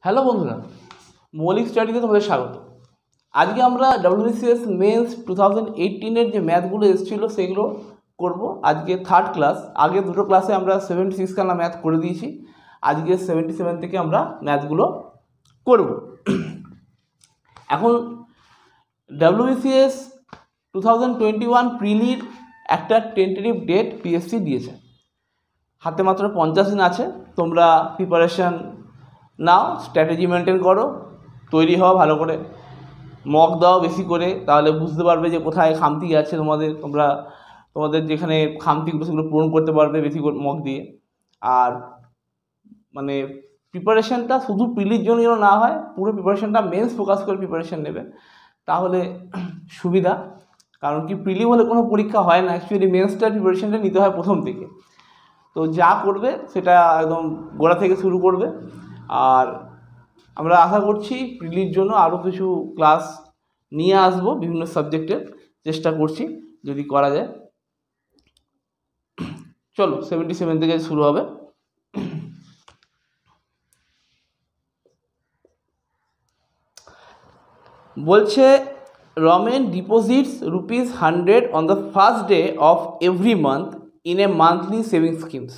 Hello বন্ধুরা, মৌলিক স্টাডিতে তোমাদের স্বাগত। আজকে আমরা WBCS মেন্স 2018-এর যে ম্যাথগুলো এসেছিলো সেগুলো করব। আজকে থার্ড ক্লাস। আগে দুটো ক্লাসে আমরা 76 খানা ম্যাথ করে দিয়েছি। আজকে 77 থেকে আমরা ম্যাথগুলো করব। এখন WBCS 2021 প্রিলির একটা টেন্টেটিভ ডেট PSC দিয়েছে। হাতে মাত্র 50 দিন আছে। তোমরা প্রিপারেশান নাও, স্ট্র্যাটেজি মেনটেন করো, তৈরি হও ভালো করে, মক দাও বেশি করে, তাহলে বুঝতে পারবে যে কোথায় খামতি আছে তোমাদের যেখানে খামতিগুলো সেগুলো পূরণ করতে পারবে বেশি করে মক দিয়ে। আর মানে প্রিপারেশানটা শুধু প্রিলির জন্য যেন না হয়, পুরো প্রিপারেশানটা মেন্স ফোকাস করে প্রিপারেশান নেবে, তাহলে সুবিধা। কারণ কি, প্রিলি হলে কোনো পরীক্ষা হয় না, অ্যাকচুয়ালি মেন্সটার প্রিপারেশানটা নিতে হয় প্রথম থেকে। তো যা করবে সেটা একদম গোড়া থেকে শুরু করবে। আর আমরা আশা করছি প্রিলির জন্য আরও কিছু ক্লাস নিয়ে আসবো, বিভিন্ন সাবজেক্টের চেষ্টা করছি যদি করা যায়। চলো 77 থেকে শুরু হবে। বলছে Ramen deposits ₹100 on the first day of every month in a monthly saving schemes.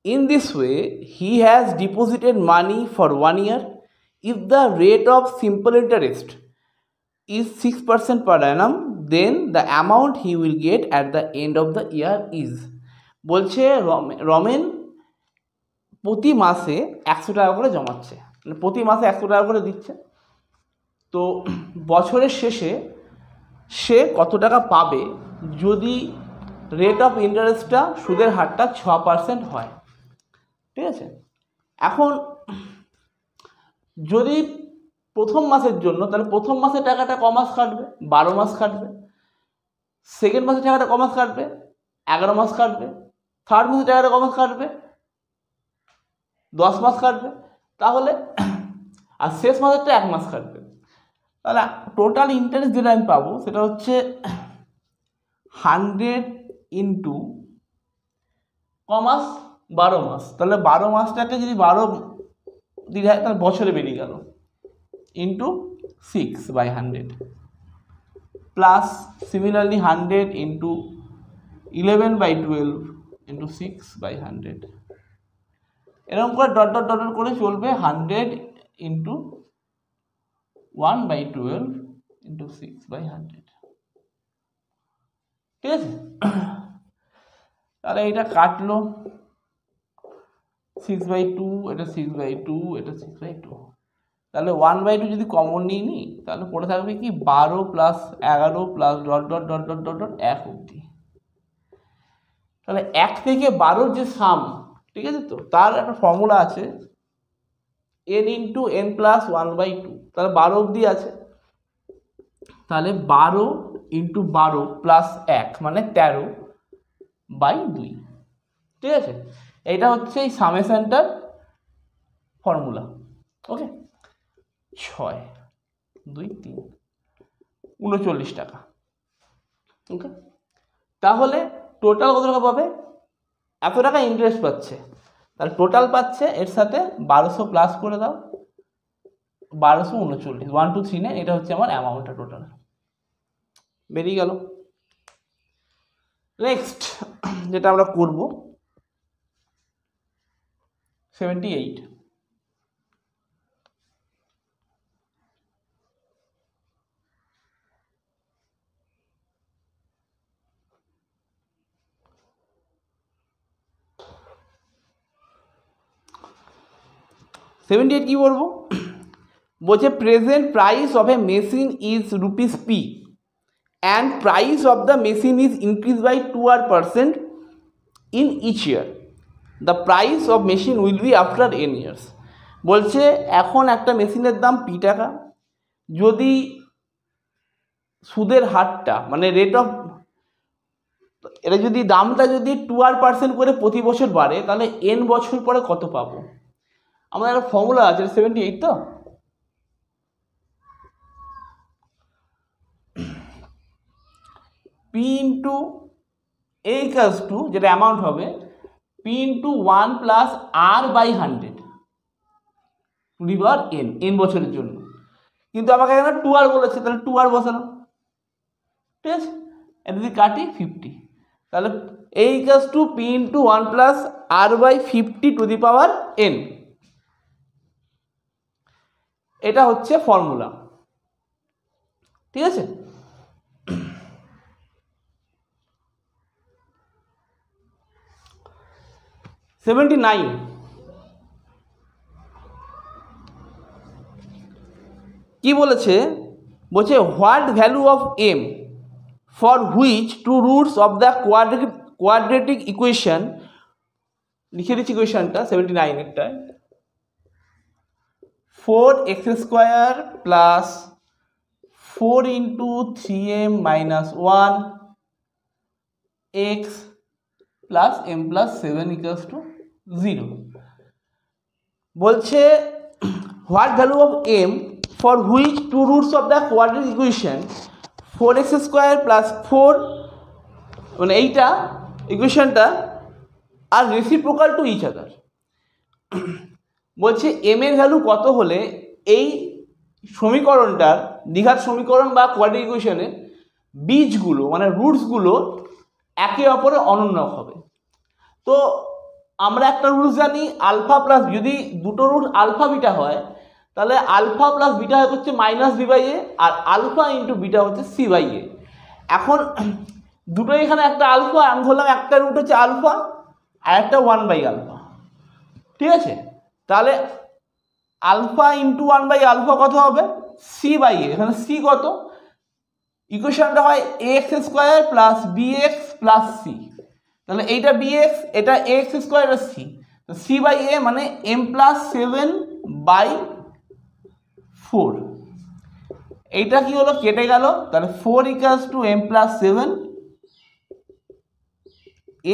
In this way, he has deposited money for 1 year. If the rate of simple interest is 6% per annum, then the amount he will get at the end of the year is. বলছে রমেন প্রতি মাসে 100 টাকা করে জমাচ্ছে, মানে প্রতি মাসে 100 টাকা করে দিচ্ছে। তো বছরের শেষে সে কত টাকা পাবে যদি রেট অফ ইন্টারেস্টটা, সুদের হারটা 6% হয়। ঠিক আছে। এখন যদি প্রথম মাসের জন্য, তাহলে প্রথম মাসের টাকাটা ক মাস কাটবে? 12 মাস কাটবে। সেকেন্ড মাসের টাকাটা ক মাস কাটবে? 11 মাস কাটবে। থার্ড মাসের টাকাটা ক মাস কাটবে? 10 মাস কাটবে। তাহলে আর শেষ মাসেরটা 1 মাস কাটবে। তাহলে টোটাল ইন্টারেস্ট যেটা আমি পাবো সেটা হচ্ছে 100 ইন্টু ক মাস? 12 মাস। তাহলে 12 মাসটাকে যদি 12 দিলে হয় তাহলে বছরে বেরিয়ে গেল, into 6/100, plus similarly 100 into 11/12 into 6/100, এরকম করে ডট ডট ডট করে চলবে। 100 ইন্টু 1/12 ইন্টু 6/100। ঠিক আছে। তাহলে এটা কাটলো 6/2, এটা 6/2, এটা 6/2। তাহলে 1/2 যদি কমন নিই তাহলে পড়ে থাকবে কি 12 plus 11 plus dot dot dot dot dot dot 1 অবধি। তাহলে 1 থেকে 12 যে সাম, ঠিক আছে, তো তার একটা ফর্মুলা আছে, n ইন্টু n প্লাস 1/2। তাহলে 12 অবধি আছে। তাহলে 12 ইন্টু 12 প্লাস 1 মানে 13/2। ঠিক আছে। এইটা হচ্ছে এই সামেশনটার ফর্মুলা। ওকে, 6, 2, 3, 39 টাকা। ওকে, তাহলে টোটাল কত টাকা পাবে? এত টাকা ইন্টারেস্ট পাচ্ছে, তাহলে টোটাল পাচ্ছে এর সাথে 1200 প্লাস করে দাও, 1239, 1239। এটা হচ্ছে আমার অ্যামাউন্টটা টোটাল বেরিয়ে গেল। নেক্সট যেটা আমরা করব 78। কি বলবো? বলছে present price of A machine is ₹P and price of the machine is increased by 2% in each year. The price of machine will be after n years. বলছে এখন একটা মেশিনের দাম P টাকা, যদি সুদের হারটা মানে রেট অফ, এটা যদি দামটা যদি 2% করে প্রতি বছর বাড়ে, তাহলে n বছর পরে কত পাবো? আমাদের একটা ফর্মুলা আছে 78, তো P into A equals to, যেটা অ্যামাউন্ট হবে, P into 1 plus R/100। To the power N, N বছরের জন্য। কিন্তু আমাকে এখানে 2r বলেছে, তাহলে 2r বসালাম, ঠিক আছে। এটা যদি কাটি 50, তাহলে a equals to p into 1 plus r/50 to the power n। এটা হচ্ছে ফর্মুলা, ঠিক আছে। $79 কি বলেছে, বলছে what value of m for which two roots of the quadratic equation, লিখে দিচ্ছি ইকুয়েশনটা 79-এরটায়, 4x² plus 4 into 3m minus 1 x plus m plus 7 equals to 0। বলছে what value of m for which two roots of the quadratic equation 4x² plus 4, মানে এইটা ইকুয়েশনটা আর reciprocal to each other. বলছে m এর ভ্যালু কত হলে এই সমীকরণটার, দ্বিঘাত সমীকরণ বা কোয়াড্রেটিক ইকুয়েশনের বীজগুলো মানে রুটসগুলো একে অপরের অনন্য হবে। তো আমরা একটা রুটস জানি আলফা প্লাস, যদি দুটো রুট আলফা বিটা হয় তাহলে আলফা প্লাস বিটা হচ্ছে -b/a আর আলফা ইন্টু বিটা হচ্ছে c/a। এখন দুটো এখানে একটা আলফা, আমি ধরলাম একটা রুট হচ্ছে আলফা আর একটা 1/α, ঠিক আছে। তাহলে আলফা ইন্টু 1/α কত হবে, c/a। এখানে c কত, ইকুয়েশনটা হয় ax² plus bx plus c, তাহলে এইটা bx, এটা ax², এটা c, তো c/a মানে m প্লাস 7/4। এইটা কি হলো, কেটে গেল, তাহলে 4 equals to m plus 7,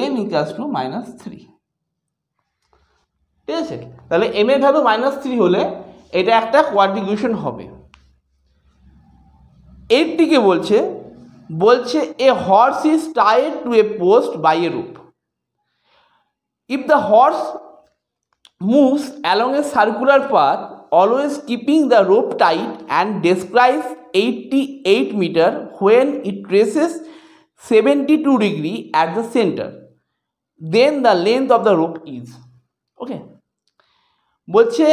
m equals to -3, ঠিক আছে। তাহলে m এর ভ্যালু -3 হলে এটা একটা কোয়াড্রেটিক ইকুয়েশন হবে। এইটিকে বলছে a horse is tied to a post by a rope. If the horse moves along a circular path always keeping the rope tight and describes 88 meter when it traces 72 degree at the center, then the length of the rope is, okay। বলছে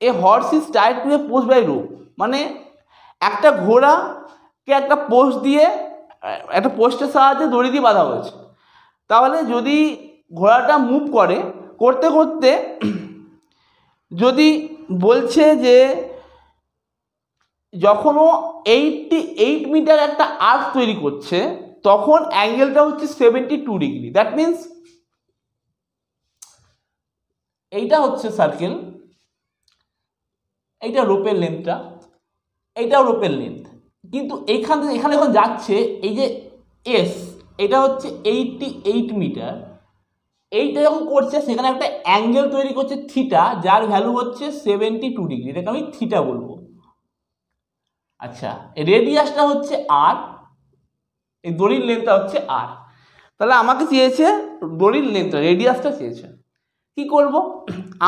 a horse is tied to a post by rope, মানে একটা ঘোড়াকে একটা post দিয়ে, একটা পোস্টের সাহায্যে দড়ি দিয়ে বাঁধা হয়েছে। তাহলে যদি ঘোড়াটা মুভ করতে করতে যদি বলছে যে যখন ও 88 মিটার একটা আর্ক তৈরি করছে তখন অ্যাঙ্গেলটা হচ্ছে 72 ডিগ্রি, দ্যাট মিনস এইটা হচ্ছে সার্কেল, এইটা রোপের লেন্থটা, এইটাও রোপের লেন্থ, কিন্তু এখানে এখন যাচ্ছে এই যে এস, এটা হচ্ছে 88 মিটার, এইটা যখন করছে সেখানে একটা অ্যাঙ্গেল তৈরি করছে থিটা, যার ভ্যালু হচ্ছে 72 ডিগ্রি, এটাকে আমি থিটা বলবো। আচ্ছা, রেডিয়াসটা হচ্ছে আর, এই দড়ির লেন্থটা হচ্ছে আর। তাহলে আমাকে চেয়েছে দড়ির লেন্থটা, রেডিয়াসটা চেয়েছে। কি করব,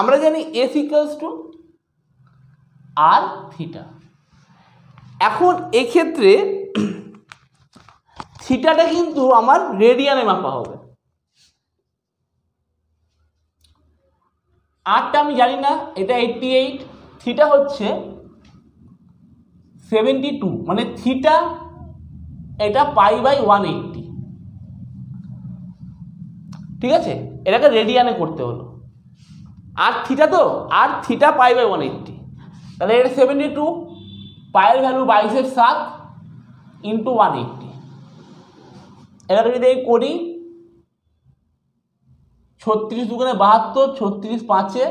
আমরা জানি S equals to R theta. এখন এক্ষেত্রে থিটাটা কিন্তু আমার রেডিয়ানে মাপা হবে, আরটা আমি জানি না, এটা 88, থিটা হচ্ছে 72, মানে থিটা এটা π/180, ঠিক আছে। এটাকে রেডিয়ানে করতে হলো, আর থিটা তো, আর থিটা π/180, তাহলে এটা 72, পায়ের ভ্যালু 22/7 ইন্টু 180। এটাকে যদি করি 36 দুগুণে 72, 36 5-এ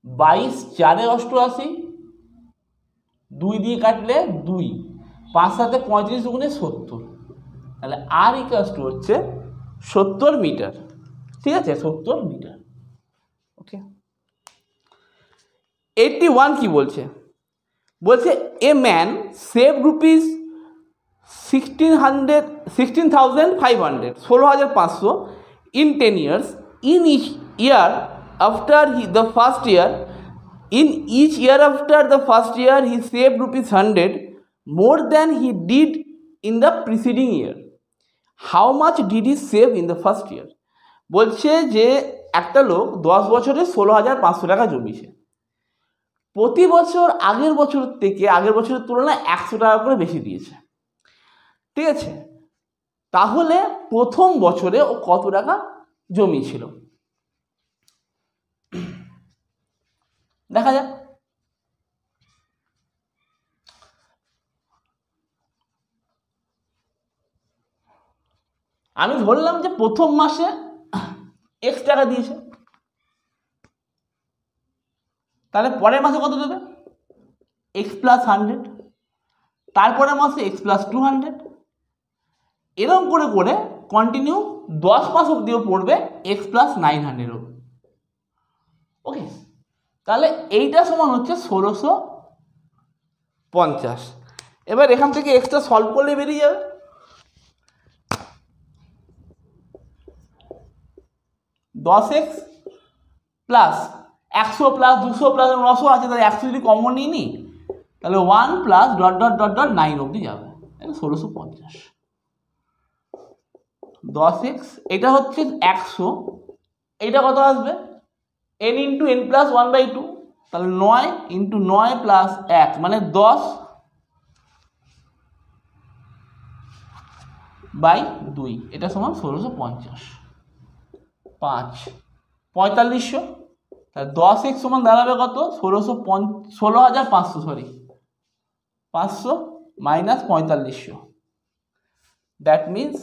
22, 4-এ 88, 2 দিয়ে কাটলে 2, 5 7-এ 35 দুগুণে 70, তাহলে আর ইকুয়ালস টু হচ্ছে 70 মিটার, ঠিক আছে, 70 মিটার, ওকে। 81 কি বলছে, a man save rupees 16,500, 16,500 in 10 years. In each year after the first year, in each year after the first year he saved ₹100 more than he did in the preceding year. How much did he save in the first year? বলছে যে একটা লোক 10 বছরে 16,500 টাকা জমিয়েছে, প্রতি বছর আগের বছরের থেকে আগের বছরের তুলনায় 100 টাকা করে বেশি দিয়েছে, ঠিক আছে? তাহলে প্রথম বছরে ও কত টাকা জমিয়েছিল দেখা যাক। আমি ধরলাম যে প্রথম মাসে x টাকা দিয়েছে, তাহলে পরের মাসে কত দেবে? x + 100, তারপরের মাসে x + 200, এরকম করে করে কন্টিনিউ 10 মাস অবধিও পড়বে x + 900 অবধি। ওকে, তাহলে এইটা সমান হচ্ছে 1650। এবার এখান থেকে এক্সটা সলভ করলে বেরিয়ে যাবে। $10x প্লাস 100 প্লাস 200 প্লাস 900 আছে, তাহলে 100 যদি কমন নিই নি, তাহলে 1 প্লাস ... 9 অবধি যাবে, 1650। 10x এটা হচ্ছে 100, এটা কত আসবে? n × n + 1/2, তাহলে 9 × 9 + 1 মানে 10/2, এটা সমান 1650। 5 4500, তাহলে 10x সমান দাঁড়াবে কত? 16,500 sorry 500 minus 4500, that means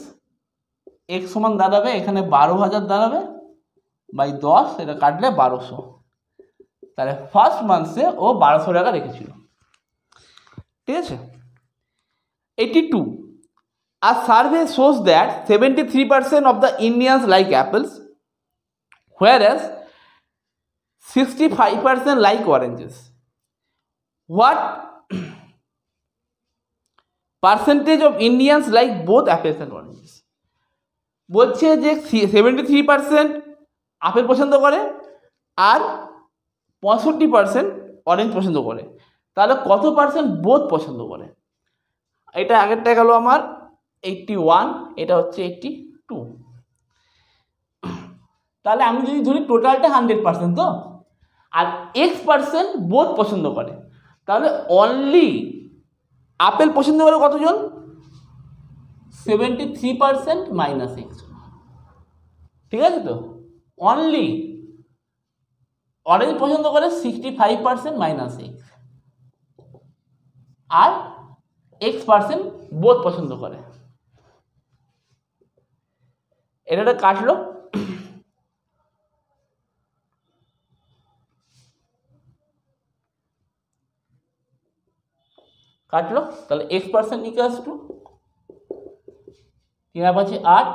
x সমান দাঁড়াবে এখানে 12,000 দাঁড়াবে বাই 10, এটা কাটলে 1200। তাহলে ফার্স্ট মান্থে ও 1200 টাকা রেখেছিল, ঠিক আছে? 82. A survey shows that 73% of the Indians like apples, whereas 65% like oranges. What percentage of Indians like both apples and oranges? বলছে যে 73% আপেল পছন্দ করে আর 65% অরেঞ্জ পছন্দ করে, তাহলে কত পার্সেন্ট বোথ পছন্দ করে? এটা আগেরটা গেল আমার 81, এটা হচ্ছে 82। তাহলে আমি যদি ধরি টোটালটা 100% তো, আর x% বোথ পছন্দ করে, তাহলে অনলি আপেল পছন্দ করে কতজন? 73% মাইনাস x, ঠিক আছে? তো অনলি অরেঞ্জ পছন্দ করে 65% মাইনাস x, আর x% বোথ পছন্দ করে। এটা কাটলো, তাহলে x% equals to 3/8,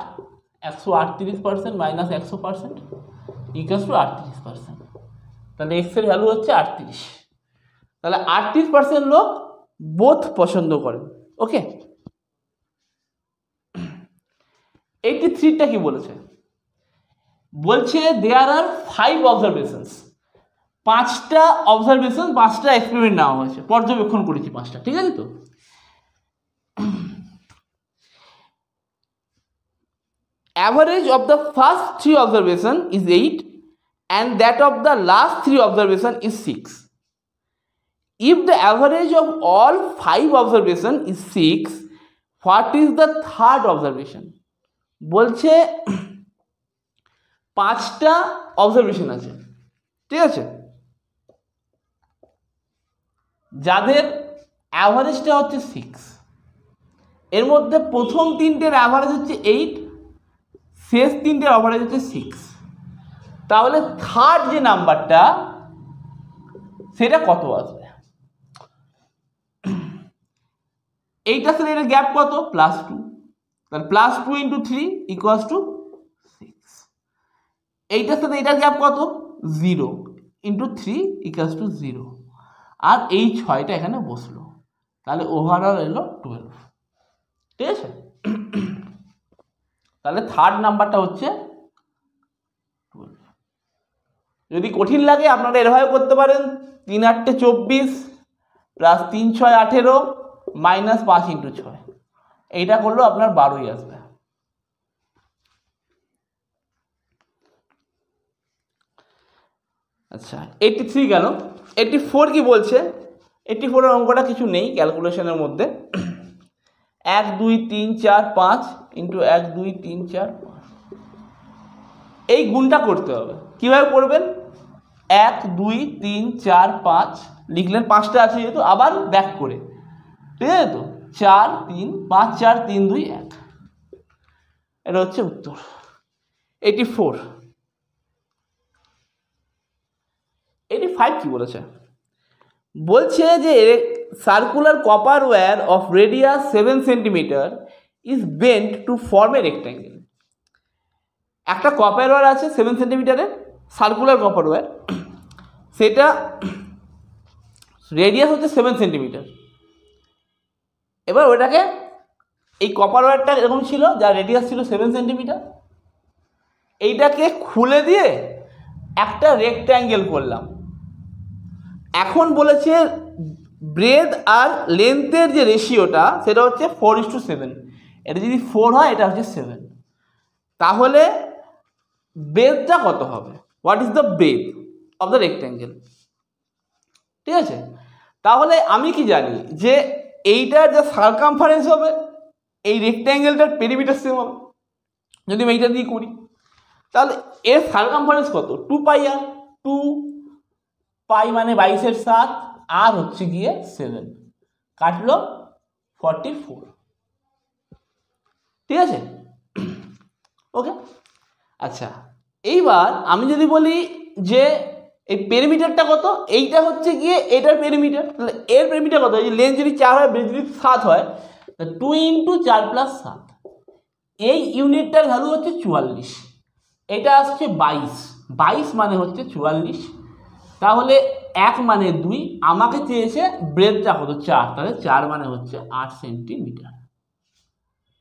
138% minus 100% equals to 38%। তাহলে x এর ভ্যালু হচ্ছে 38, তাহলে 38% লোক বোথ পছন্দ করেন। ওকে, 83টা কি বলেছে? বলছে দেয়ার আর 5 অবজারভেশনস, 5টা অবজারভেশন, 5টা এক্সপেরিমেন্ট নেওয়া হয়েছে, পর্যবেক্ষণ করেছি 5টা, ঠিক আছে? তো average of the first 3 observation is 8 and that of the last 3 observation is 6. If the average of all 5 observation is 6, what is the third observation? বলছে 5টা অবজারভেশন আছে, ঠিক আছে, যাদের অ্যাভারেজটা হচ্ছে 6, এর মধ্যে প্রথম 3টের অ্যাভারেজ হচ্ছে 8, শেষ 3টের অ্যাভারেজ হচ্ছে 6, তাহলে থার্ড যে নাম্বারটা সেটা কত আসবে? এইটার সাথে এর গ্যাপ কত? +2, তাহলে +2 × 3 = 6। এইটার সাথে এটার গ্যাপ কত? 0 × 3 = 0, আর এই 6টা এখানে বসলো, তাহলে ওভারঅল এলো 12, ঠিক আছে? তাহলে থার্ড নাম্বারটা হচ্ছে 12। যদি কঠিন লাগে আপনারা এভাবে করতে পারেন, 3 8 24 প্লাস 3 6 18 মাইনাস 5 ইন্টু 6, এইটা করলেও আপনার 12ই আসবে। আচ্ছা 83 গেল। 84 কি বলছে? 84 এর অঙ্কটা কিছু নেই ক্যালকুলেশনের মধ্যে। 1 2 3 4 5 ইন্টু 1 2 3 4 5, এই গুণটা করতে হবে। কিভাবে করবেন? 1 2 3 4 5 লিখলেন, 5টা আছে যেহেতু, আবার ব্যাক করে, ঠিক আছে তো, 4 3 5 4 3 2 1, এটা হচ্ছে উত্তর। 84। 85 কি বলেছে? বলছে যে circular copper wire of radius 7 centimetre is bent to form a rectangle. একটা কপার ওয়্যার আছে 7 সেন্টিমিটারের, সার্কুলার কপার ওয়্যার, সেটা রেডিয়াস হচ্ছে 7 সেন্টিমিটার। এবার ওটাকে, এই কপার ওয়্যারটা এরকম ছিল, যার রেডিয়াস ছিল 7 সেন্টিমিটার, এইটাকে খুলে দিয়ে একটা রেক্ট্যাঙ্গেল করলাম। এখন বলেছে ব্রেড আর লেন্থের যে রেশিওটা সেটা হচ্ছে 4:7, এটা যদি 4 হয় এটা হচ্ছে 7, তাহলে ব্রেডটা কত হবে? What is the bread of the rectangle? ঠিক আছে, তাহলে আমি কি জানি যে এইটার যে সার্কামফারেন্স হবে এই রেক্ট্যাঙ্গেলটার পেরিমিটার সেম হবে। যদি আমি এইটা দিয়ে করি তাহলে এর সার্কামফারেন্স কত? 2 পাই, আর 2 পাই মানে 22 এর 7, আর হচ্ছে গিয়ে 7, কাটলো 44। ঠিক আছে, ওকে। আচ্ছা, এইবার আমি যদি বলি যে এই পেরিমিটারটা কত, এইটা হচ্ছে গিয়ে এটার পেরিমিটার, তাহলে এর পেরিমিটার কত? এই লেন্থ যদি 4 হয়, ব্রেড যদি 7 হয়, 2 ইন্টু 4 প্লাস 7, এই ইউনিটটার ভ্যালু হচ্ছে 44, এটা আসছে 22, 22 মানে হচ্ছে 44, তাহলে 1 মানে 2, আমাকে চেয়েছে ব্রেডটা কত? 4, তাহলে 4 মানে হচ্ছে 8 সেন্টিমিটার।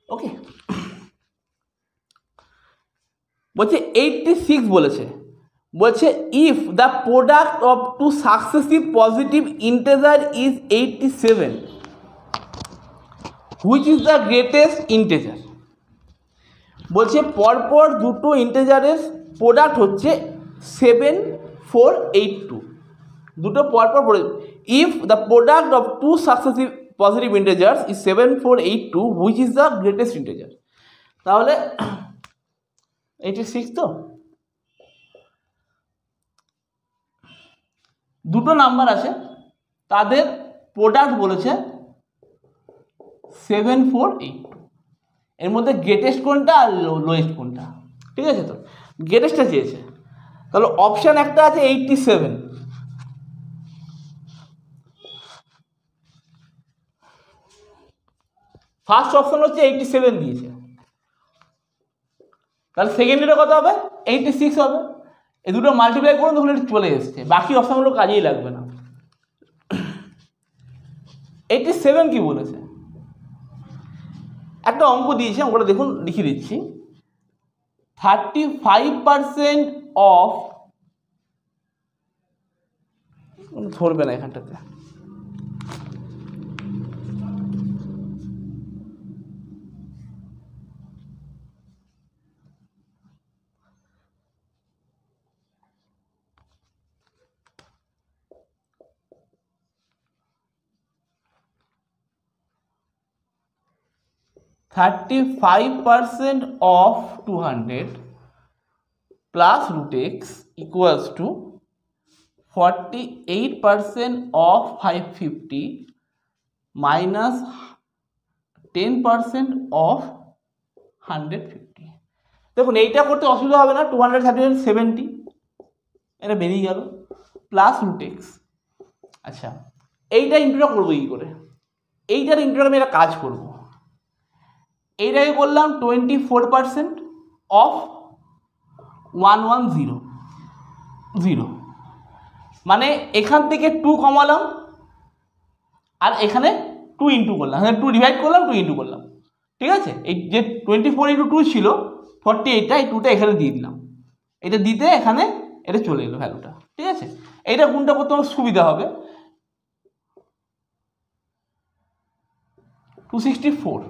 ওকে, বলছে 86 বলেছে, বলছে if the product of two successive positive integer is 87, which is the greatest integer. বলছে পরপর দুটো ইন্টিজারের প্রোডাক্ট হচ্ছে 7482, দুটো পরপর। If the product of two successive positive integers is 7482, which is the greatest integer. তাহলে 86 তো, দুটো নাম্বার আছে, তাদের প্রোডাক্ট বলেছে 7482, এর মধ্যে গ্রেটেস্ট কোনটা আর লোয়েস্ট কোনটা। ঠিক আছে, তো গ্রেটেস্টটা চেয়েছে, তাহলে অপশান একটা আছে 87, ফার্স্ট অপশন হচ্ছে 87 দিয়েছে, তাহলে সেকেন্ডেরও কত হবে? 86 হবে। এই দুটো মাল্টিপ্লাই করুন, তখন এটা চলে এসছে, বাকি অপশনগুলো কাজেই লাগবে না। 87 কি বলেছে? একটা অঙ্ক দিয়েছে, অঙ্কটা দেখুন, লিখে দিচ্ছি। 35% অফ, ধরবে না এখানটাতে, (35% of 200 plus root x equals to 48% of 550 minus 10% of 150। দেখুন এইটা করতে অসুবিধা হবে না, 270 এটা বেরিয়ে গেল, প্লাস রুট এক্স। আচ্ছা, এইটা ইন্টুটা করবো কি করে? এইটার ইন্টুটা আমি একটা কাজ করবো, এইটাকে করলাম 24% অফ 110, মানে এখান থেকে 2 কমালাম আর এখানে 2 ইন্টু করলাম, 2 ডিভাইড করলাম, 2 ইন্টু করলাম। ঠিক আছে, এই যে 24 × 2 ছিল 48টা, এই 2টা এখানে দিয়ে দিলাম, এটা দিতে এখানে এটা চলে এলো ভ্যালুটা, ঠিক আছে। এইটা গুণটা করতে আমার সুবিধা হবে, 264,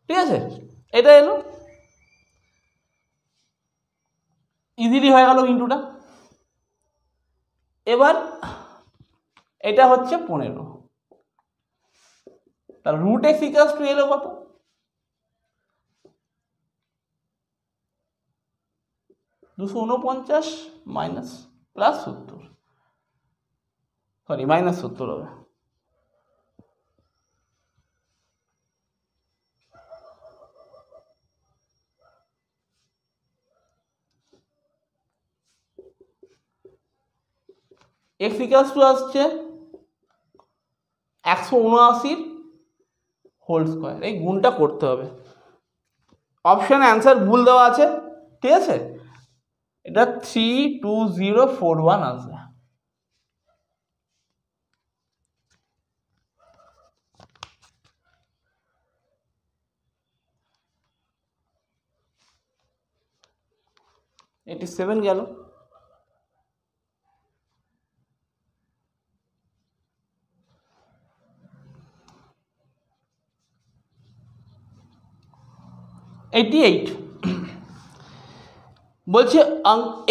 ঠিক আছে। এটা এলো, ইজিলি হয়ে গেল ইন্টুটা। এবার এটা হচ্ছে 15, তার রুট এক্স ইকুয়ালস টু এলো কত, 249 মাইনাস প্লাস 70, সরি মাইনাস 70 হবে। এক্স ইকুয়ালস টু আসছে 179 হোল স্কোয়ার, এই গুণটা করতে হবে। অপশানে অ্যান্সার ভুল দেওয়া আছে, ঠিক আছে, এটা 32041 আসবে। এটি 7 গেল। এইটি 8 বলছে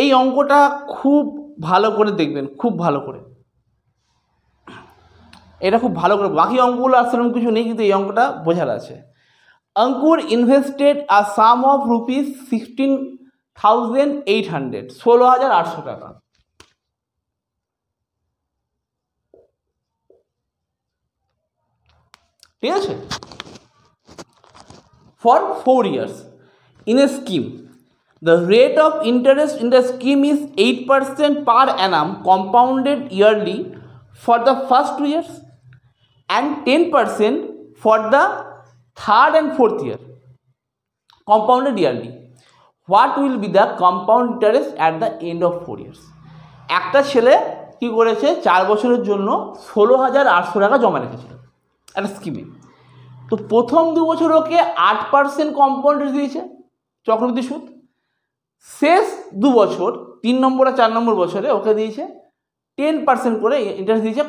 এই অঙ্কটা খুব ভালো করে দেখবেন, খুব ভালো করে, এটা খুব ভালো করে, বাকি অঙ্কগুলো আর সেরকম কিছু নেই, কিন্তু এই অঙ্কটা বোঝার আছে। Ankur invested a sum of rupees 16,800, 16,800 টাকা, ঠিক আছে, for 4 years in a scheme. The rate of interest in the scheme is 8% per annum compounded yearly for the first 2 years and 10% for the third and fourth year compounded yearly. What will be the compound interest at the end of 4 years? একটা ছেলে কি করেছে, 4 বছরের জন্য 16,800 টাকা জমা রেখেছিল একটা স্কিমে। তো প্রথম 2 বছর ওকে 8% কম্পাউন্ড ইন্টারেস্ট দিয়েছে, চক্রবৃদ্ধি সুদ। শেষ 2 বছর 3 নম্বর আর 4 নম্বর বছরে ওকে দিয়েছে 10% করে ইন্টারেস্ট দিয়েছে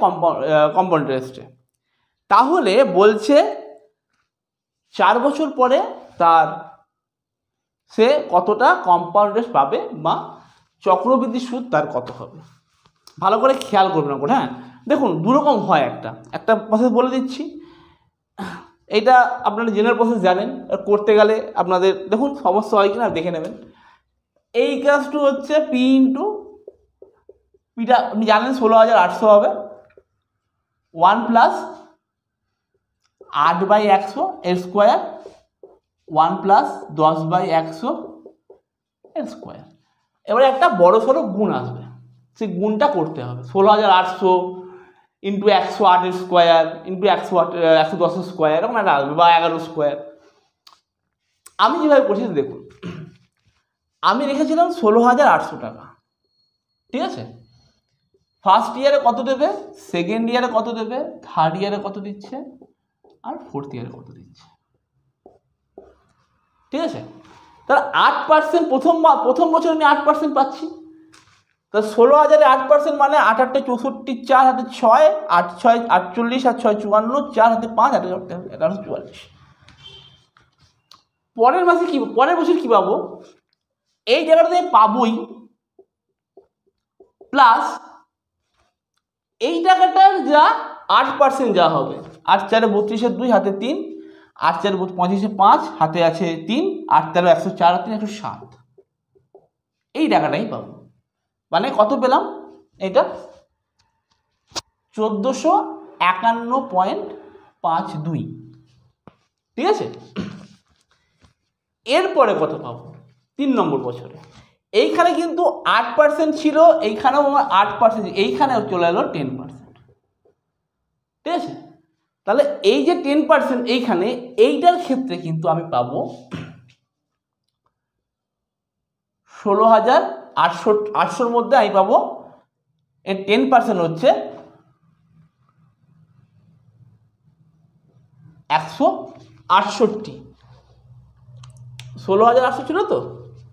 কম্পাউন্ড ইন্টারেস্টে। তাহলে বলছে 4 বছর পরে তার সে কতটা কম্পাউন্ড ইন্টারেস্ট পাবে বা চক্রবৃদ্ধি সুদ তার কত হবে। ভালো করে খেয়াল করবেন না, হ্যাঁ দেখুন দুরকম হয়, একটা প্রসেস বলে দিচ্ছি, এইটা আপনারা জেনারেল প্রসেস জানেন, করতে গেলে আপনাদের দেখুন সমস্যা হয় কিনা দেখে নেবেন। এই কাজটু হচ্ছে পি ইন্টু পিটা আপনি জানেন 16,800 হবে, 1 প্লাস 8/100 এর স্কোয়ার, 1 প্লাস 10/100 এর স্কোয়ার। এবারে একটা বড় সড়ো গুণ আসবে, সেই গুণটা করতে হবে, 16,800 ইন্টু 108 এর স্কোয়ার ইন্টু 110 এর স্কোয়ার, এরকম একটা আসবে, বা 11 স্কোয়ার। আমি যেভাবে করছি দেখুন, আমি রেখেছিলাম 16,800 টাকা, ঠিক আছে। ফার্স্ট ইয়ারে কত দেবে, সেকেন্ড ইয়ারে কত দেবে, থার্ড ইয়ারে কত দিচ্ছে, আর ফোর্থ ইয়ারে কত দিচ্ছে, ঠিক আছে। তাহলে 8% প্রথম বছর আমি 8% পাচ্ছি, তা 16,000-এ 8% মানে 8 8 64, 4 হাতে 6, 8 6 48, আর 6 54, 4 হাতে 5, 8 11 44। পরের বছর কি পাবো, এই জায়গাটাতে পাবোই, প্লাস এই টাকাটার যা 8% যা হবে, 8 4 32, 2 হাতে 3, 8 4 25, 5 হাতে আছে 3, 8 13 104, 3 107, এই টাকাটাই পাবো। মানে কত পেলাম, এটা 1451.52, ঠিক আছে। এরপরে কত পাবো 3 নম্বর বছরে, এইখানে কিন্তু 8% ছিল, এইখানেও আমার 8%, এইখানেও চলে এলো 10%, ঠিক আছে। তাহলে এই যে 10% এইখানে, এইটার ক্ষেত্রে কিন্তু আমি পাবো 16,800 মধ্যে আমি পাবো, এর 10% হচ্ছে 168, 16,800 ছিল তো,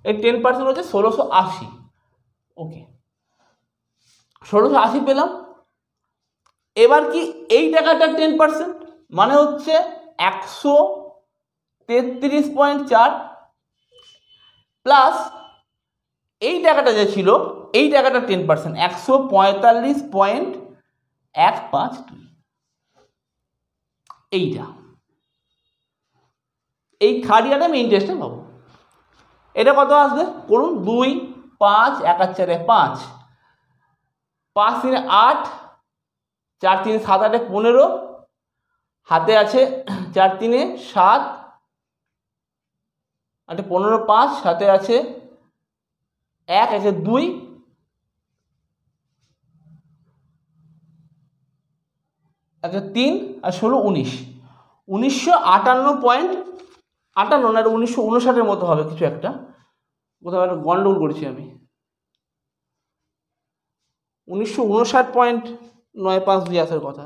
এই 10% হচ্ছে 1680। ওকে, 1680 পেলাম। এবার কি এই টাকাটা 10%, মানে হচ্ছে 133.4 প্লাস এই টাকাটা যে ছিল এই টাকাটা 10%, 145.152। এইটা এই থার্ড ইয়ারে আমি ইন্টারেস্টে পাবো। এটা কত আসবে করুন, 2 5 1 আর 4 5, 5 3 8, 4 3 7 8 15, হাতে আছে 4 3 7 8 15 5, সাথে আছে 1 1 2, 1 3 আর 16 19, 1958.58 না, 1959 মতো হবে কিছু একটা, কোথাও একটা গন্ডগোল করেছি আমি, 1959.95 আসার কথা।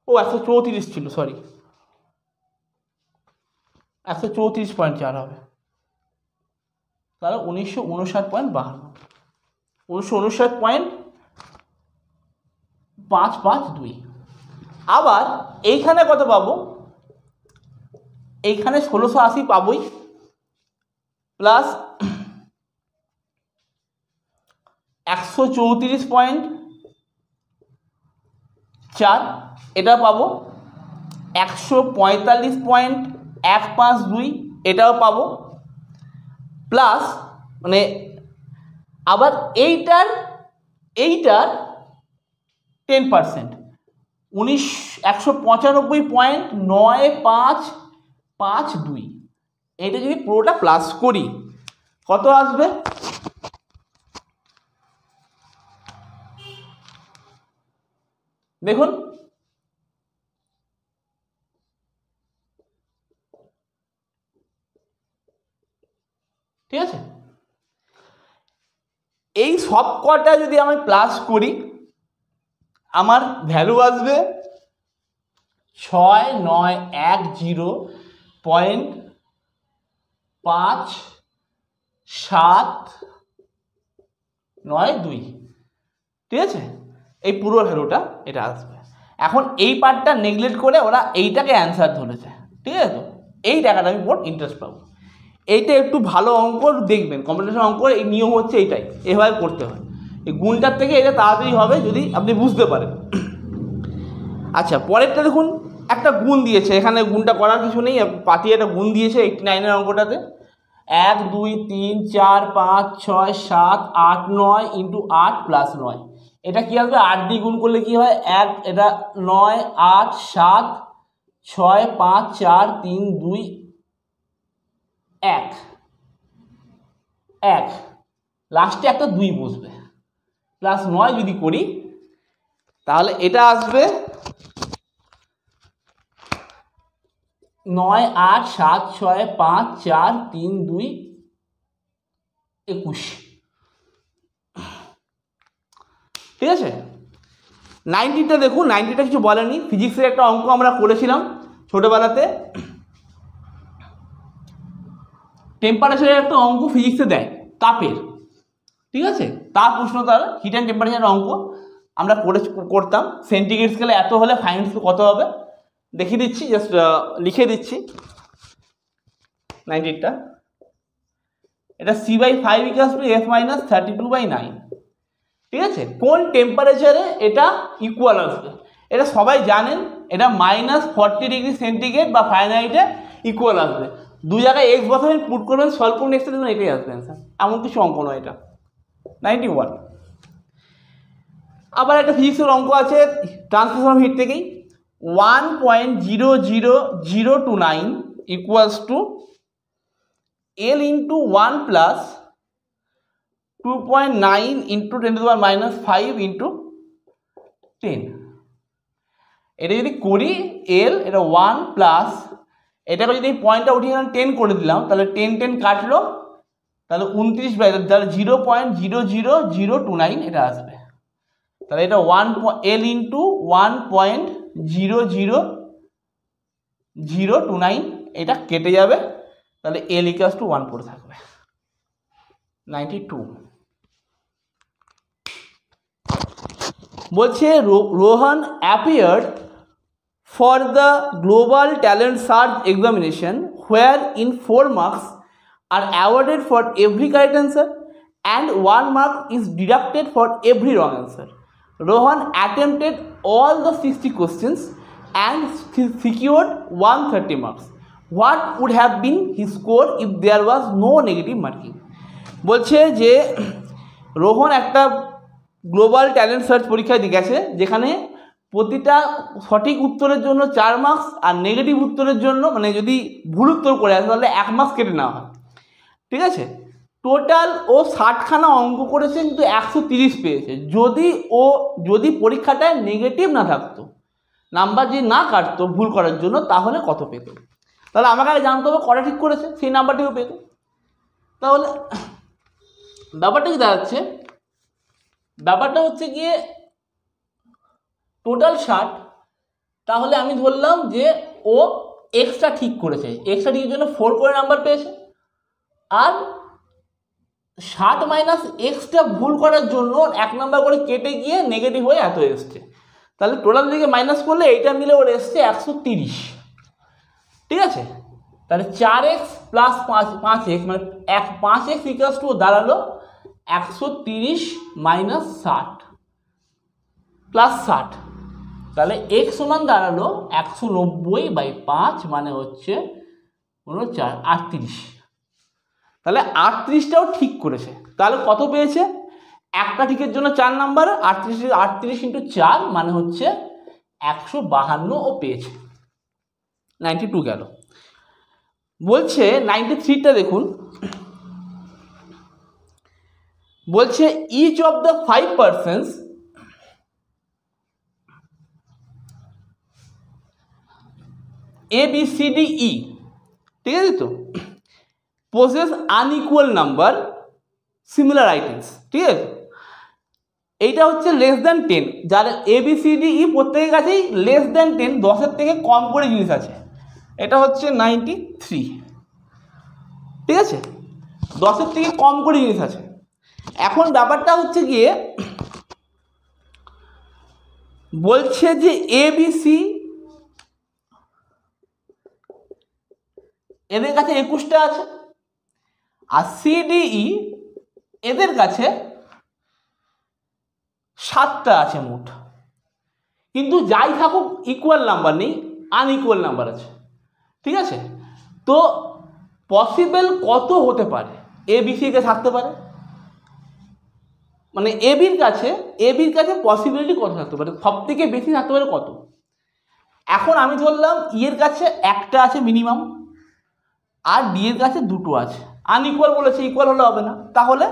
ও 134 ছিল, সরি, 134.4 হবে, তাহলে 1959.52, 1959.552। আবার এইখানে কত পাবো, এইখানে 1680 পাবোই, প্লাস 134.4 এটা পাবো, 145.152 এটাও পাবো, প্লাস মানে আবার এইটার 10%, 195.9552, এটা যদি পুরোটা প্লাস করি কত আসবে, দেখুন ঠিক আছে। এই সব কটা যদি আমি প্লাস করি আমার ভ্যালু আসবে 6910.5792, ঠিক আছে, এই পুরো ভ্যালুটা এটা আসবে। এখন এই পার্টটা নেগলেক্ট করে ওরা এইটাকে অ্যান্সার ধরেছে, ঠিক আছে, তো এই টাকাটা আমি মোট ইন্টারেস্ট পাবো। এইটা একটু ভালো অঙ্ক দেখবেন, কম্পিটিশন অঙ্ক এই নিয়ম হচ্ছে এইটাই, এভাবে করতে হয়, এই গুণটার থেকে এটা তাড়াতাড়ি হবে যদি আপনি বুঝতে পারেন। আচ্ছা, পরেরটা দেখুন, একটা গুণ দিয়েছে, এখানে গুণটা করার কিছু নেই, পাঠিয়ে একটা গুণ দিয়েছে 89-এর অঙ্কটাতে, 1 2 3 4 5 6 7 8 9 ইন্টু 8 প্লাস 9, এটা কি আসবে 8 দিয়ে গুণ করলে কি হয় 1, এটা 9 8 7 6 5 4 3 2 1 1, লাস্টে একটা 2 বসবে, প্লাস 9 যদি করি তাহলে এটা আসবে 9 8 7 6 5 4 3 2 21, ঠিক আছে। 90টা দেখুন, 90টা কিছু বলেনি, ফিজিক্সের একটা অঙ্ক আমরা করেছিলাম ছোটবেলাতে, টেম্পারেচারের একটা অঙ্ক ফিজিক্সে দেয় তাপের, ঠিক আছে, তাপ উষ্ণতার হিট অ্যান্ড টেম্পারেচারের অঙ্ক আমরা করতাম, সেন্টিগ্রেড স্কেলে এত হলে ফাইন স্কেল কত হবে দেখিয়ে দিচ্ছি, জাস্ট লিখে দিচ্ছি 90টা, এটা C/5 = F - 32/9, ঠিক আছে। কোন টেম্পারেচারে এটা ইকুয়াল আসবে, এটা সবাই জানেন, এটা -40°C বা ফারেনহাইটে ইকুয়াল আসবে, দু জায়গায় এক্স বসাবেন, পুট করবেন, সলভ করবেন, এক্সটা দেবেন, এটাই আসবে অ্যান্সার, এমন কিছু অঙ্ক নয় এটা। 91। আবার একটা ফিজিক্সের অঙ্ক আছে ট্রান্সলেশন অফ হিট থেকেই, 1.00029 = L × 1 + 2.9 × 10⁻⁵ × 10, এটা যদি করি L, এটা 1 প্লাস এটাকে যদি পয়েন্টটা উঠিয়ে 10 করে দিলাম তাহলে 10 10 কাটলো, তাহলে 29 তাহলে 0.00029 এটা আসবে, তাহলে এটা L × 1.00029 0.00029 এটা কেটে যাবে, তাহলে L ইকুয়ালস টু 1 পড়ে থাকবে। 92 বলছে Rohan appeared for the global talent search examination where in 4 marks are awarded for every correct answer and 1 mark is deducted for every wrong answer. Rohan attempted all the 60 questions and secured 130 marks. What would have been his score if there was no negative marking? বলছে যে রোহন একটা global talent search পরীক্ষায় গেছে, যেখানে প্রতিটা সঠিক উত্তরের জন্য 4 মার্কস আর নেগেটিভ উত্তরের জন্য, মানে যদি ভুল উত্তর করে আসে তাহলে 1 মার্কস কেটে নেওয়া হয়। ঠিক আছে, টোটাল ও 60খানা অঙ্ক করেছে, কিন্তু 130 পেয়েছে। যদি পরীক্ষাটায় নেগেটিভ না থাকতো, নাম্বার যদি না কাটতো ভুল করার জন্য, তাহলে কত পেত? তাহলে আমাকে আগে জানতে হবে কটা ঠিক করেছে, সেই নাম্বারটিও পেত। তাহলে ব্যাপারটা কি দাঁড়াচ্ছে, ব্যাপারটা হচ্ছে গিয়ে টোটাল 60, তাহলে আমি ধরলাম যে ও এক্সট্রা ঠিক করেছে, এক্সট্রা ঠিকের জন্য 4 করে নাম্বার পেয়েছে, আর 60 মাইনাস এক্সট্রা ভুল করার জন্য 1 নাম্বার করে কেটে গিয়ে নেগেটিভ হয়ে এত এসছে। তাহলে টোটাল দিকে মাইনাস করলে এইটা মিলে ওর এসছে 130। ঠিক আছে, তাহলে 4x প্লাস 5x মানে 5x ইকুয়ালস টু দাঁড়ালো 130 মাইনাস 60 প্লাস 60, তাহলে x সমান দাঁড়ালো 190/5 মানে হচ্ছে 38। তাহলে 38টাও ঠিক করেছে। তাহলে কত পেয়েছে? একটা ঠিকের জন্য 4 নাম্বার, 38 ইন্টু 4 মানে হচ্ছে 152 ও পেয়েছে। 92 গেল। বলছে 93টা দেখুন, বলছে each of the 5 persons ABCDE, ঠিক আছে তো, possess unequal number similar items, ঠিক আছে। এইটা হচ্ছে লেস দ্যান 10, যার ABCDE প্রত্যেকের কাছেই লেস দ্যান 10, 10-এর থেকে কম করে জিনিস আছে। এটা হচ্ছে 93, ঠিক আছে, 10-এর থেকে কম করে জিনিস আছে। এখন ব্যাপারটা হচ্ছে গিয়ে বলছে যে ABC এদের কাছে 21টা আছে, আর CDE এদের কাছে 7টা আছে মোট। কিন্তু যাই থাকুক ইকুয়াল নাম্বার নেই, আনইকুয়াল নাম্বার আছে। ঠিক আছে, তো পসিবল কত হতে পারে ABCকে থাকতে পারে, মানে এবির কাছে পসিবিলিটি কত থাকতে পারে, সব থেকে বেশি থাকতে পারে কত? এখন আমি ধরলাম এর কাছে একটা আছে মিনিমাম, আর ডি এর কাছে 2টো আছে। আনইকুয়াল বলেছে, ইকুয়াল হলে হবে না। তাহলে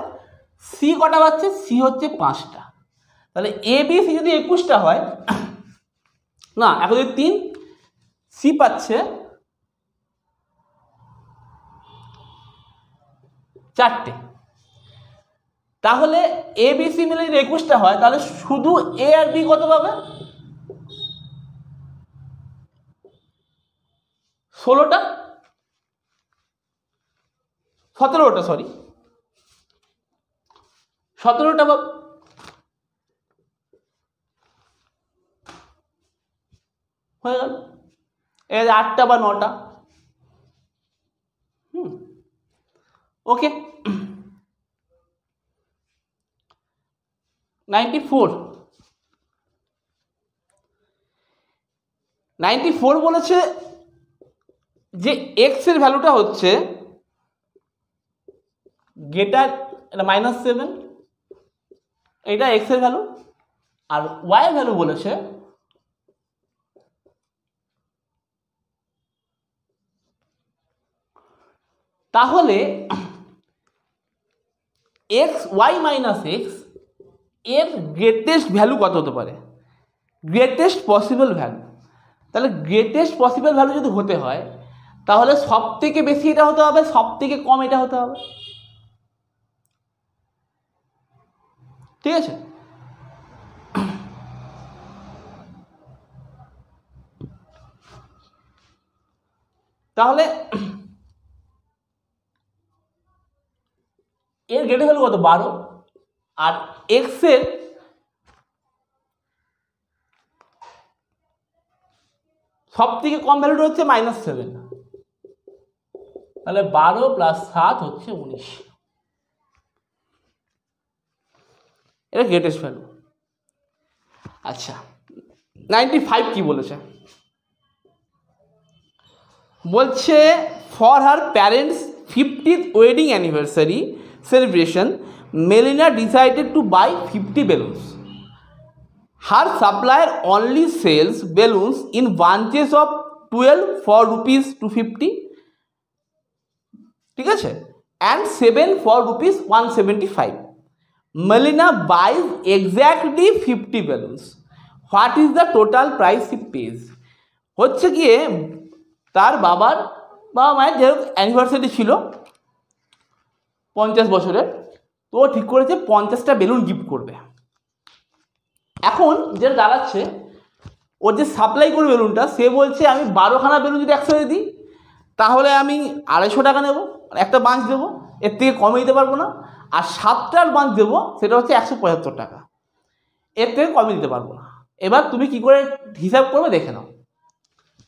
সি কটা পাচ্ছে? সি হচ্ছে 5টা। তাহলে ABC যদি 21টা হয়, না এখন যদি 3, সি পাচ্ছে 4টে। তাহলে ABC মিলে যদি 21টা হয়, তাহলে শুধু এ আর বি কত পাবে? 17টা 17টা পাবে। হয়ে গেল, এর 8টা বা 9টা। ওকে, 94 বলেছে যে এক্স এর ভ্যালুটা হচ্ছে গ্রেটার, এটা -7, এটা এক্স এর ভ্যালু, আর ওয়াই এর ভ্যালু বলেছে তাহলে y মাইনাস এক্স এর গ্রেটেস্ট ভ্যালু কত হতে পারে? Greatest possible value. তাহলে গ্রেটেস্ট পসিবল ভ্যালু যদি হতে হয়, তাহলে সব থেকে বেশি এটা হতে হবে, সব থেকে কম এটা হতে হবে। ঠিক আছে, তাহলে এর গেটের ভ্যালু কত 12 আর এক্স এর সব থেকে কম ভ্যালুটা হচ্ছে -7, তাহলে 12 + 7 হচ্ছে 19, এটা গ্রেটেস্ট ভ্যালু। আচ্ছা 95 কি বলেছে, বলছে for her parents 50th wedding anniversary celebration Melina decided to buy 50 balloons. Her supplier only sells balloons in bunches of 12 for rupees 250, ঠিক আছে, and 7 for rupees 175. Melina buys exactly 50 balloons. What is the total price she pays? হচ্ছে গিয়ে তার বাবা মায়ের যে anniversary ছিল 50 বছরের, তো ঠিক করেছে 50টা বেলুন গিফট করবে। এখন যেটা দাঁড়াচ্ছে ওর যে সাপ্লাই করবে বেলুনটা, সে বলছে আমি 12খানা বেলুন যদি একসাথে দিই তাহলে আমি 250 টাকা নেবো, একটা বাঞ্চ দেবো, এর থেকে কমে দিতে পারবো না। আর 7টার বাঞ্চ দেবো সেটা হচ্ছে 175 টাকা, এর থেকে কমে দিতে পারবো না। এবার তুমি কি করে হিসাব করবে দেখে নাও,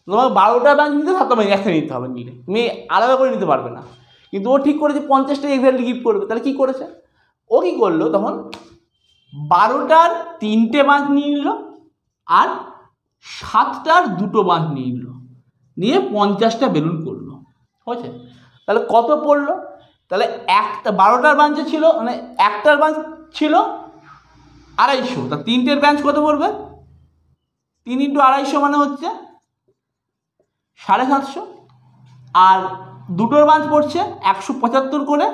তোমাকে 12টার বাঞ্চ নিতে 7টা বাঞ্চ একসাথে নিতে হবে, নিলে তুমি আলাদা করে নিতে পারবে না। কিন্তু ও ঠিক করেছে 50টা এক্স্যাক্টলি গিফট করবে, তাহলে কী করেছে, ও কী করলো তখন 12টার 3টে বাঞ্চ নিয়ে নিল আর 7টার 2টো বাঞ্চ নিয়ে নিল, নিয়ে 50টা বেলুন করলো, হয়েছে। তাহলে কত পড়লো, তাহলে একটা 12টার বাঞ্চে ছিল মানে একটার বাঞ্চ ছিল 250, তা 3টের বাঞ্চ কত পড়বে, 3 × 250 মানে হচ্ছে 750, আর 2টোর বাঞ্চ পড়ছে 175 করে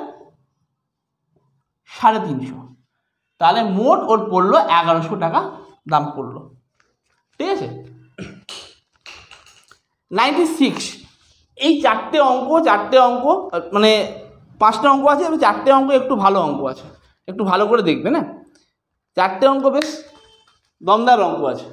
350, তাহলে মোট ওর পড়লো 1100 টাকা দাম পড়লো, ঠিক আছে। 96 এই চারটে অঙ্ক মানে 5টা অঙ্ক আছে, 4টে অঙ্ক একটু ভালো অঙ্ক আছে, একটু ভালো করে দেখবে না, 4টে অঙ্ক বেশ দমদার অঙ্ক আছে।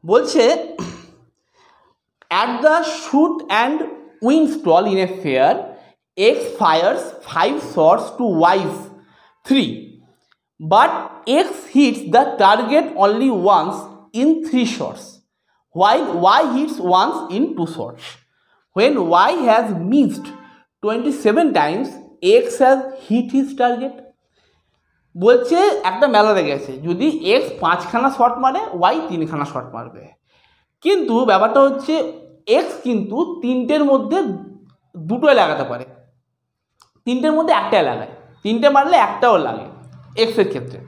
বলছে at the shoot and win stall in a fair, X fires 5 shots to Y's 3, but X hits the target only once in 3 shots, while Y hits once in 2 shots. When Y has missed 27 times, X has hit his target. বলছে একটা মেলা লেগেছে, যদি X 5খানা shot মারে Y 3খানা shot মারবে, কিন্তু ব্যাপারটা হচ্ছে X কিন্তু 3টের মধ্যে 2টোই লাগাতে পারে, 3টের মধ্যে একটাই লাগায়, 3টে মারলে একটাও লাগে X এর ক্ষেত্রে।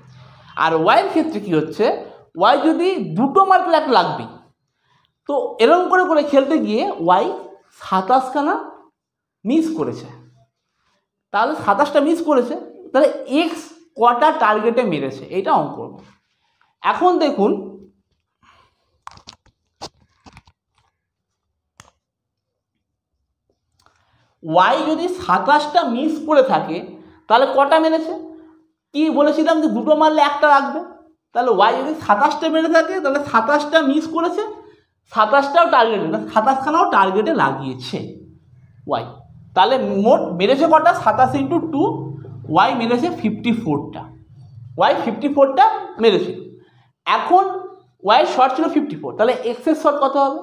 আর Y এর ক্ষেত্রে কি হচ্ছে, Y যদি 2টো মারলে একটা লাগবেই, তো এরকম করে করে খেলতে গিয়ে Y 27খানা মিস করেছে, তাহলে 27টা মিস করেছে, তাহলে X কটা টার্গেটে মেরেছে এটা অঙ্ক করব। এখন দেখুন Y যদি 27টা মিস করে থাকে তাহলে কটা মেরেছে, কি বলেছিলাম যে 2টো মারলে একটা লাগবে, তাহলে Y যদি 27টা মেরে থাকে তাহলে 27টা মিস করেছে, 27টাও টার্গেটে, 27খানাও টার্গেটে লাগিয়েছে Y, তাহলে মোট মেরেছে কটা, 27 × 2, Y মেরেছে 54টা, Y 54টা মেরেছিল। এখন Y এর শট ছিল 54, তাহলে X এর শট কত হবে,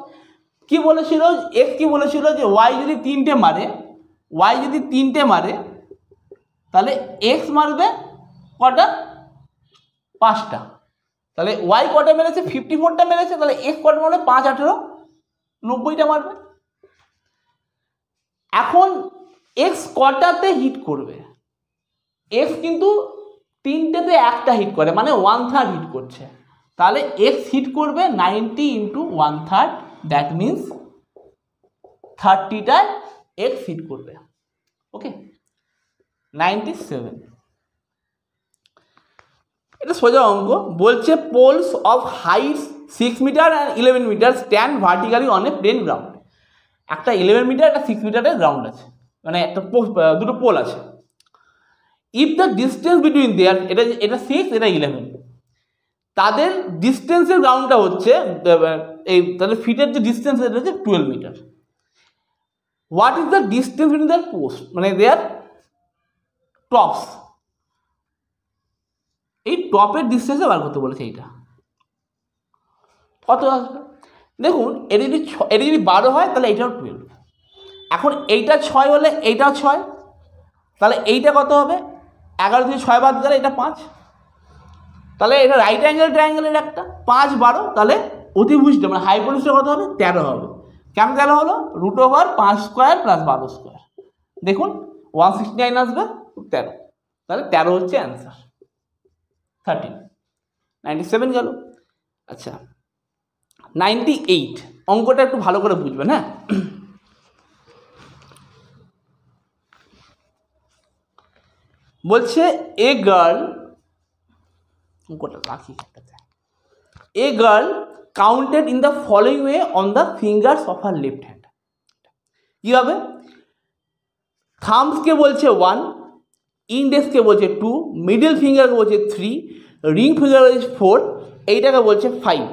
কি বলেছিল X কি বলেছিল যে Y যদি 3টে মারে, Y যদি 3টে মারে তাহলে X মারবে কটা, 5টা, তাহলে Y কটা মেরেছে 54টা মেরেছে, তাহলে X কটা মারবে 5 × 18 90টা মারবে। এখন X কটাতে হিট করবে, X কিন্তু 3টেতে একটা হিট করে মানে 1/3 হিট করছে, তাহলে X হিট করবে 90 × 1/3, দ্যাট মিনস 30টায় X হিট করবে, ওকে 97। এটা সোজা অঙ্ক। বলছে poles of heights 6 metre and 11 metre stand vertically on a plane ground, একটা 11 মিটার একটা 6 মিটারের গ্রাউন্ড আছে, মানে একটা 2টো পোল আছে, ইফ দ্য ডিস্টেন্স বিটুইন দেয়ার, এটা 6, এটা 11, তাদের ডিস্টেন্সের গ্রাউন্ডটা হচ্ছে এই তাদের ফিটের যে ডিস্টেন্স এটা হচ্ছে 12 মিটার। What is the distance between their post, মানে দেয়ার টপস, এই টপের ডিস্টেন্সে বার করতে বলেছে। এইটা কত আসবে দেখুন, এটা যদি 12 হয় তাহলে এইটাও 12। এখন এইটা 6 হলে এইটাও 6, তাহলে এইটা কত হবে? 11 থেকে 6 বাদ গেলে এটা 5, তাহলে এটা রাইট অ্যাঙ্গেল ট্রায়াঙ্গেলের একটা 5 12, তাহলে অতিভুজটা মানে হাইপোটেনিউসটা কত হবে? 13 হবে। কেমন 13 হলো? √5 স্কোয়ার প্লাস 12 স্কোয়ার। দেখুন 169 আসবে 13, তাহলে 13 হচ্ছে অ্যান্সার। 97 গেল। আচ্ছা 98, অঙ্কটা একটু ভালো করে বুঝবেন, হ্যাঁ। বলছে এ গার্ল, অঙ্কটা রাখি, a girl counted in the following way on the fingers of her left hand. কি হবে? থাম্বসকে বলছে 1, ইন্ডেক্সকে বলছে 2, মিডল ফিঙ্গারকে বলছে 3, রিং ফিঙ্গার বলছে 4, এইটাকে বলছে 5,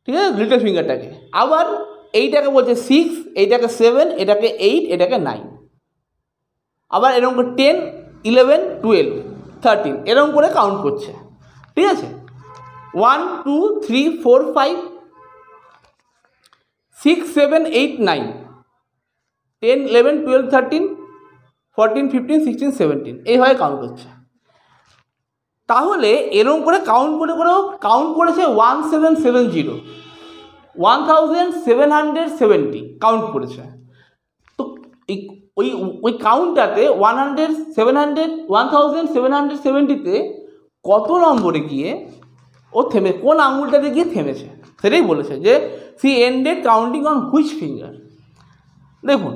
ঠিক আছে, লিটল ফিঙ্গারটাকে। আবার এইটাকে বলছে 6, এইটাকে 7, এটাকে 8, এটাকে 9। আবার এরকম করে 10, 11, 12, 13 এরকম করে কাউন্ট করছে, ঠিক আছে। 1 2 3 4 5 6 7 8 9 10 11 12 13 14 15 16 17 এইভাবে কাউন্ট করছে। তাহলে এরকম করে কাউন্ট করেও কাউন্ট করেছে 1770, 1770 কাউন্ট করেছে। তো ওই কাউন্টটাতে 1770তে কত নম্বরে গিয়ে ও কোন আঙুলটাতে গিয়ে থেমেছে সেটাই বলেছে, যে she ended counting on which finger. দেখুন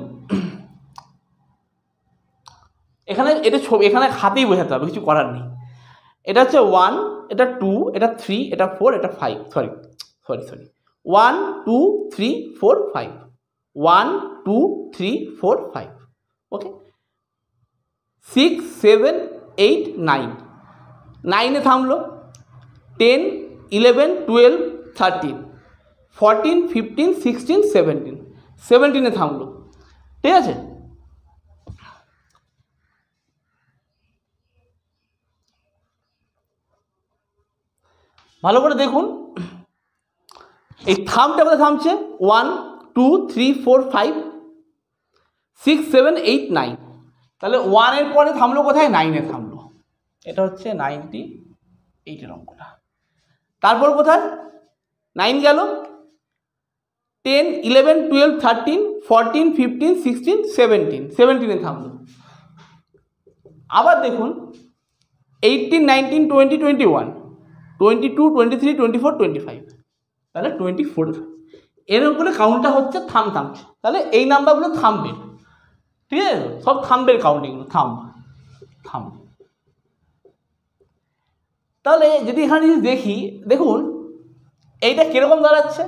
এখানে এটা ছবি, এখানে হাতেই বোঝাতে হবে, কিছু করার নেই। এটা হচ্ছে 1, এটা 2, এটা 3, এটা 4, এটা 5, সরি 1 2 3 4 5, 1 2 3 4 5, ওকে। 6 7 8 9, 9-এ থামলো। 10 11 12 13 14 15 16 17, 17-এ থামলো, ঠিক আছে। ভালো করে দেখুন এই থামটা কোথায় থামছে? 1 2 3 4 5 6 7 8 9, তাহলে 1-এর পরে থামলো কোথায়? 9-এ থামলো। এটা হচ্ছে 98-এর অঙ্কটা। তারপর কোথায় 9 গেল? 10 11 12 13 14 15 16 17, 17-এ থামলো। আবার দেখুন 18 19 20 21 22 23 24 25, তাহলে 24, এরকম করে কাউন্টটা হচ্ছে থামছে। তাহলে এই নাম্বারগুলো থামবে, ঠিক আছে, সব থামবের কাউন্টিংগুলো থাম। তাহলে যদি এখানে যদি দেখি, দেখুন এইটা কিরকম দাঁড়াচ্ছে,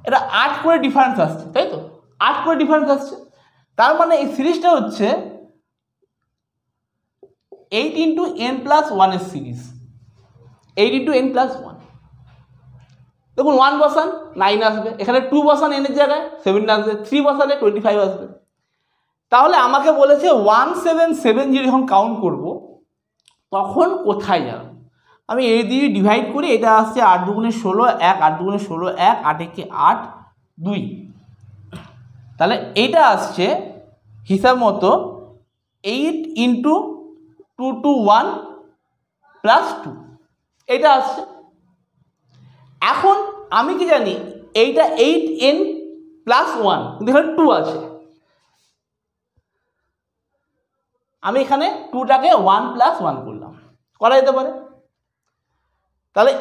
এটা 8 করে ডিফারেন্স আসছে, তাই তো, 8 করে ডিফারেন্স আসছে। তার মানে এই সিরিজটা হচ্ছে 8 × n+1 এর সিরিজ, 8 × n+1। দেখুন 1 বসান 9 আসবে, এখানে 2 বসান n এর জায়গায় 7 আসবে, 3 বসালে 25 আসবে। তাহলে আমাকে বলেছে 1770 যখন কাউন্ট করব তখন কোথায় যাবে। আমি এই দিয়ে ডিভাইড করি, এটা আসছে 8 2 16 1, 8 2 16 1, 8 1 8 2, তাহলে এইটা আসছে হিসাব মতো 8 × 2 2 1 + 2, এটা আসছে। এখন আমি কি জানি এইটা 8n+1, কিন্তু এখানে 2 আছে, আমি এখানে 2টাকে 1 + 1 করলাম, করা যেতে পারে। তাহলে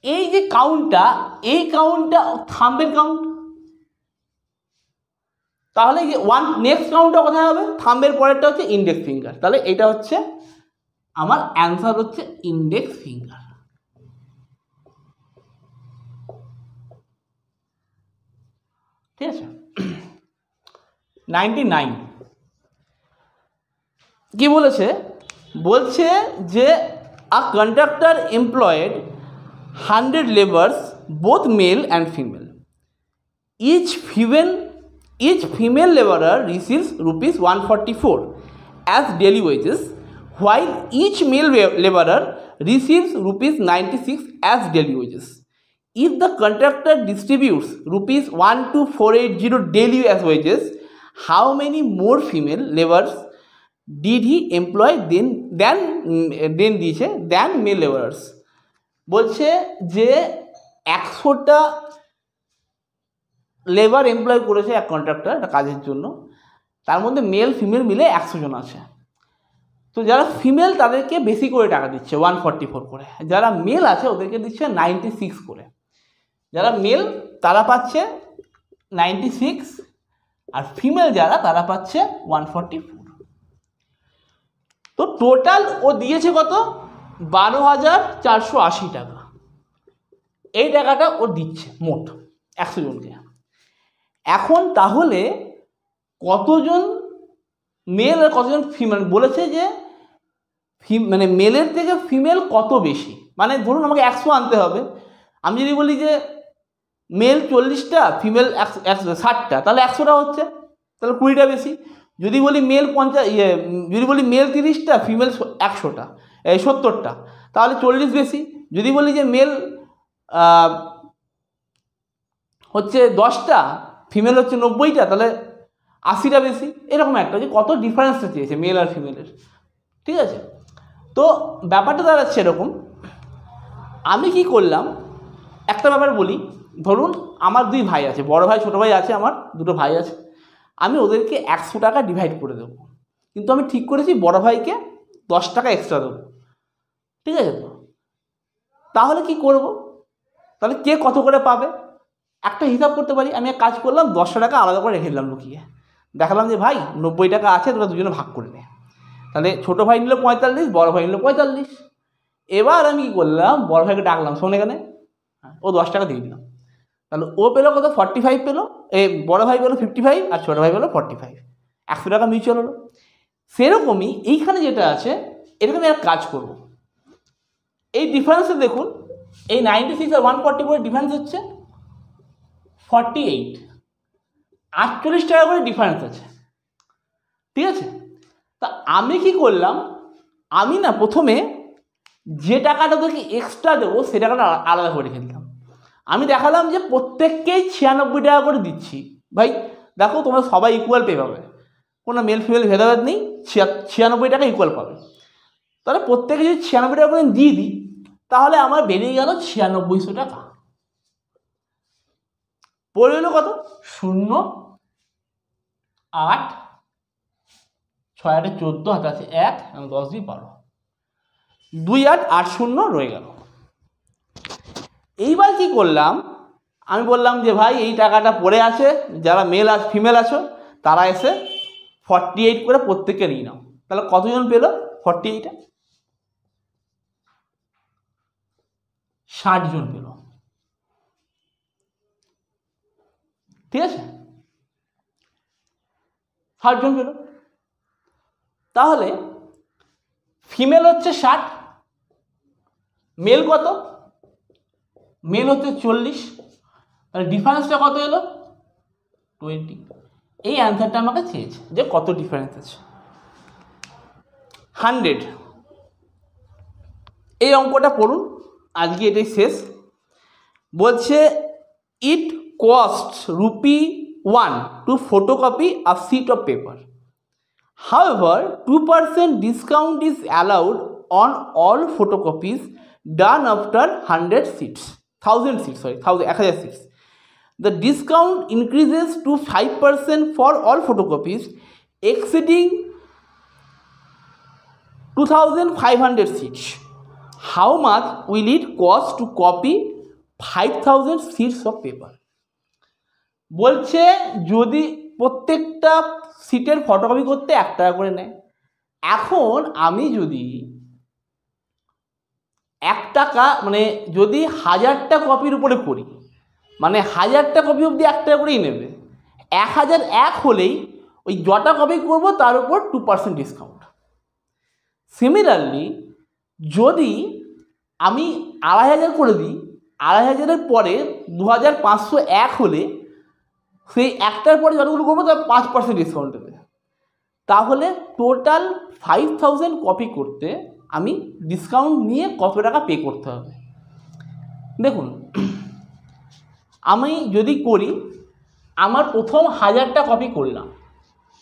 এই যে কাউন্টটা, এই কাউন্টটা থাম্বের কাউন্ট, তাহলে যে নেক্সট কাউন্টটা কোথায় হবে? থাম্বের পরেরটা হচ্ছে ইন্ডেক্স ফিঙ্গার, তাহলে এটা হচ্ছে আমার অ্যান্সার হচ্ছে ইন্ডেক্স ফিঙ্গার। ঠিক আছে। 99, কি বলেছে, বলছে যে a contractor employed 100 labours both male and female, each female laborer receives rupees 144 as daily wages, while each male laborer receives rupees 96 as daily wages. If the contractor distributes rupees 12480 daily as wages, how many more female laborers did he employ than male laborers? বলছে যে 100টা labour employ করেছে এক contractor একটা কাজের জন্য, তার মধ্যে male female মিলে 100 জন আছে। তো যারা ফিমেল তাদেরকে বেশি করে টাকা দিচ্ছে 144 করে, যারা মেল আছে ওদেরকে দিচ্ছে 96 করে। যারা মেল তারা পাচ্ছে 96 আর ফিমেল যারা তারা পাচ্ছে 144। তো টোটাল ও দিয়েছে কত, 12,480 টাকা। এই টাকাটা ও দিচ্ছে মোট 100 জনকে। এখন তাহলে কতজন মেল আর কতজন ফিমেল, বলেছে যে মানে মেলের থেকে ফিমেল কত বেশি, মানে ধরুন আমাকে 100 আনতে হবে। আমি যদি বলি যে মেল 40টা ফিমেল 60টা, তাহলে 100টা হচ্ছে, তাহলে 20টা বেশি। যদি বলি মেল 50, যদি বলি মেল 30টা ফিমেল 100টা 70টা, তাহলে 40 বেশি। যদি বলি যে মেল হচ্ছে 10টা ফিমেল হচ্ছে 90টা, তাহলে 80টা বেশি। এরকম একটা যে কত ডিফারেন্সটা চেয়েছে মেল আর ফিমেলের, ঠিক আছে। তো ব্যাপারটা দাঁড়াচ্ছে এরকম, আমি কি করলাম একটা ব্যাপার বলি। ধরুন আমার 2 ভাই আছে, বড় ভাই ছোটো ভাই আছে, আমার 2টো ভাই আছে। আমি ওদেরকে 100 টাকা ডিভাইড করে দেবো, কিন্তু আমি ঠিক করেছি বড় ভাইকে 10 টাকা এক্সট্রা দেবো, ঠিক আছে। তো তাহলে কি করব, তাহলে কে কত করে পাবে একটা হিসাব করতে পারি। আমি এক কাজ করলাম, 10 টাকা আলাদা করে রেখে দিলাম লুকিয়ে, দেখালাম যে ভাই 90 টাকা আছে, তোরা দুজনে ভাগ করে নে। তাহলে ছোটো ভাই নিল 45, বড় ভাই নিল 45। এবার আমি কী করলাম, বড় ভাইকে ডাকলাম, শোন এখানে, ও 10 টাকা দিয়ে দিলাম। তাহলে ও পেলো কত, 45 পেলো, বড় ভাই পেলো 55 আর ছোটো ভাই পেলো 45, 100 টাকা মিউচুয়াল হলো। সেরকমই এইখানে যেটা আছে, এরকম আমি এক কাজ করব। এই ডিফারেন্সে দেখুন, এই 96 আর 144 ডিফারেন্স হচ্ছে 48, 48 টাকা করে ডিফারেন্স আছে, ঠিক আছে। তা আমি কি করলাম, আমি না প্রথমে যে টাকাটা তোকে এক্সট্রা দেবো সে টাকাটা আলাদা করে রেখে দিলাম। আমি দেখালাম যে প্রত্যেককেই 96 টাকা করে দিচ্ছি। ভাই দেখো তোমরা সবাই ইকুয়াল পে পাবে, কোনো মেল ফিমেল ভেদাভেদ নেই, 96 টাকা ইকুয়াল পাবে। তাহলে প্রত্যেকে যদি 96 টাকা করে দিয়ে দিই, তাহলে আমার বেরিয়ে গেল 9600 টাকা। পড়ে গেল কত, 0 8 6 8 14 হাতে আছে 1 এবং 10 দিয়ে 12, 2 8 8 0 রয়ে গেল। এইবার কি করলাম, আমি বললাম যে ভাই এই টাকাটা পড়ে আছে, যারা মেল আর ফিমেল আছো তারা এসে 48 করে প্রত্যেককে নিয়ে নাও। তাহলে কতজন পেল 48? 60 জন পেল, ঠিক আছে, 60 জন পেল। তাহলে ফিমেল হচ্ছে 60, মেল কত, মেল হচ্ছে 40, তাহলে ডিফারেন্সটা কত এলো 20। এই অ্যান্সারটা আমাকে চেয়েছে যে কত ডিফারেন্স আছে 100। এই অঙ্কটা পড়ুন, আজকে এটাই শেষ। বলছে ইট costs ₹1 to photocopy a sheet of paper. However, 2% discount is allowed on all photocopies done after 1000 sheets. The discount increases to 5% for all photocopies exceeding 2500 sheets. How much will it cost to copy 5000 sheets of paper? বলছে যদি প্রত্যেকটা সিটের photocopy করতে 1 টাকা করে নেয়। এখন আমি যদি 1 টাকা মানে যদি 1000টা কপির উপরে করি, মানে 1000টা কপি অবধি 1 টাকা করেই নেবে। 1001 হলেই ওই যটা কপি করবো তার উপর 2% ডিসকাউন্ট। সিমিলারলি যদি আমি 2500 করে দিই, 2500-এর পরে 2501 হলে সেই একটার পরে যতগুলো করবো তার 5% ডিসকাউন্ট দেবে। তাহলে টোটাল 5000 কপি করতে আমি ডিসকাউন্ট নিয়ে কত টাকা পে করতে হবে? দেখুন, আমি যদি করি, আমার প্রথম 1000টা কপি করলাম,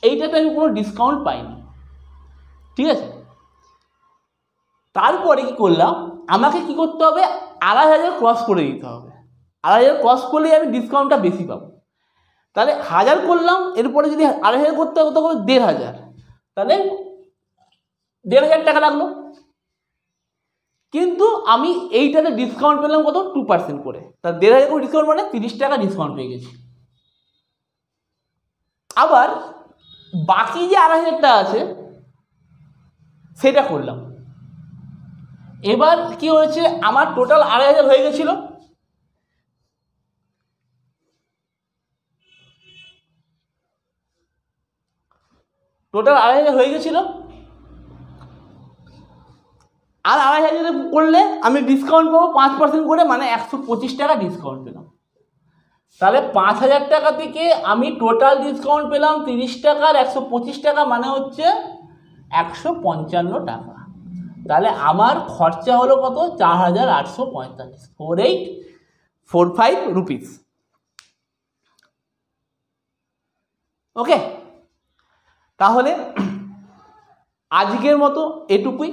এইটাতে আমি কোনো ডিসকাউন্ট পাইনি, ঠিক আছে। তারপরে কি করলাম, আমাকে কি করতে হবে, 2500 ক্রস করে দিতে হবে। 2500 ক্রস করলেই আমি ডিসকাউন্টটা বেশি পাবো। তাহলে 1000 করলাম, এরপরে যদি 2500 করতে হবে তখন 1500, তাহলে 1500 টাকা লাগলো। কিন্তু আমি এইটাতে ডিসকাউন্ট পেলাম কত, 2% করে। তার 1500 করে ডিসকাউন্ট মানে 30 টাকা ডিসকাউন্ট পেয়ে গেছি। আবার বাকি যে 2500টা আছে সেটা করলাম। এবার কি হয়েছে, আমার টোটাল 2500 হয়ে গেছিল। টোটাল 2500 হয়ে গেছিল, আর 2500 করলে আমি ডিসকাউন্ট পাবো 5% করে, মানে 125 টাকা ডিসকাউন্ট পেলাম। তাহলে 5000 টাকা থেকে আমি টোটাল ডিসকাউন্ট পেলাম 30 টাকার 125 টাকা, মানে হচ্ছে 155 টাকা। তাহলে আমার খরচা হলো কত, 4845, 4845 রুপিস। ওকে, তাহলে আজকের মতো এটুকুই।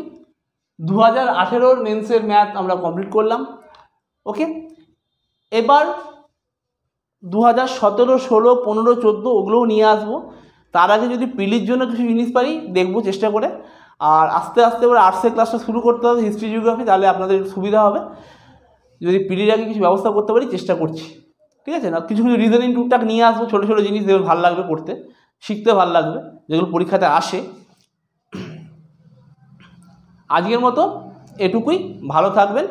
2018 মেন্সের ম্যাথ আমরা কমপ্লিট করলাম। ওকে, এবার 2017, 16, 15, 14 ওগুলোও নিয়ে আসবো। তার আগে যদি প্রিলির জন্য কিছু জিনিস পারি দেখবো চেষ্টা করে। আর আস্তে আস্তে এবার আর্টসের ক্লাসটা শুরু করতে হবে, হিস্ট্রি জিওগ্রাফি, তাহলে আপনাদের সুবিধা হবে। যদি প্রিলির আগে কিছু ব্যবস্থা করতে পারি চেষ্টা করছি, ঠিক আছে না। কিছু কিছু রিজনিং টুকটাক নিয়ে আসবো, ছোটো ছোটো জিনিস যেগুলো ভালো লাগবে পড়তে, শিখতে ভালো লাগবে, যেগুলো পরীক্ষাতে আসে। আজকের মতো এটুকুই, ভালো থাকবেন।